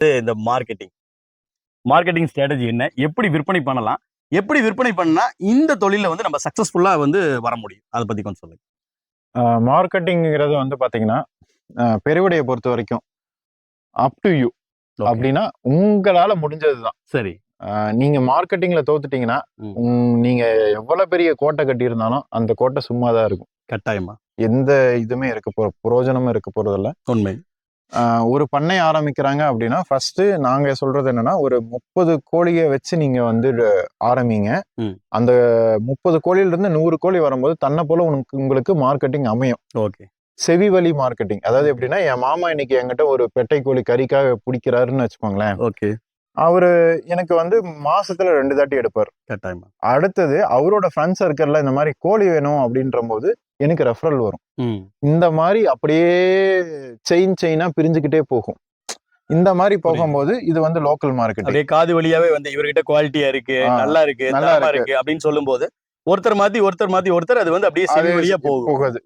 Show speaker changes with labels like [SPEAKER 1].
[SPEAKER 1] இந்த marketing strategy என்ன, எப்படி விற்பனை பண்ணலாம், எப்படி விற்பனை பண்ணா இந்த தொழில வந்து நம்ம சக்சஸ்ஃபுல்லா வந்து வர முடியும், அதை பத்தி கொஞ்சம் சொல்லுங்க.
[SPEAKER 2] மார்க்கெட்டிங்கிறது வந்து பாத்தீங்கன்னா பெருவிடையை பொறுத்த வரைக்கும் அப் டு யூ. அப்படின்னா உங்களால முடிஞ்சதுதான்.
[SPEAKER 1] சரி.
[SPEAKER 2] நீங்க மார்க்கெட்டிங்ல தோத்துட்டீங்கன்னா நீங்க எவ்வளவு பெரிய கோட்டை கட்டி இருந்தாலும் அந்த கோட்டை சும்மாதான் இருக்கும்.
[SPEAKER 1] கட்டாயமா
[SPEAKER 2] எந்த இதுவுமே பிரயோஜனமும் இருக்க போறதில்ல.
[SPEAKER 1] உண்மை.
[SPEAKER 2] ஒரு பண்ணை ஆரம்பிக்கிறாங்க அப்படின்னா ஃபர்ஸ்ட் நாங்க சொல்றது என்னன்னா, ஒரு 30 கோழியை வச்சு நீங்க வந்து ஆரம்பிங்க. அந்த 30 கோழியில இருந்து 100 கோழி வரும்போது தன்னை போல உங்களுக்கு மார்க்கெட்டிங் அமையும்.
[SPEAKER 1] ஓகே.
[SPEAKER 2] செவி வழி மார்க்கெட்டிங். அதாவது எப்படின்னா, என் மாமா இன்னைக்கு என்கிட்ட ஒரு பெட்டை கோழி கறிக்காக பிடிக்கிறாருன்னு வச்சுக்கோங்களேன்.
[SPEAKER 1] ஓகே.
[SPEAKER 2] அவரு எனக்கு வந்து மாசத்துல 2 தாட்டி எடுப்பார்.
[SPEAKER 1] கட்டாயமா.
[SPEAKER 2] அடுத்தது அவரோட ஃப்ரெண்ட்ஸ் சர்க்கிள்ல இந்த மாதிரி கோழி வேணும் அப்படின்ற போது எனக்கு ரெஃபரல் வரும். இந்த மாதிரி அப்படியே செயினா பிரிஞ்சுக்கிட்டே போகும். இந்த மாதிரி போகும்போது இது வந்து லோக்கல் மார்க்கெட்டிங்.
[SPEAKER 1] அப்படியே காது வழியாவே வந்து இவர்கிட்ட குவாலிட்டியா இருக்கு, நல்லா இருக்கு, நல்லா இருக்கு அப்படின்னு சொல்லும் போது ஒருத்தர் மாத்தி அது வந்து அப்படியே செவி வழியா போகுது.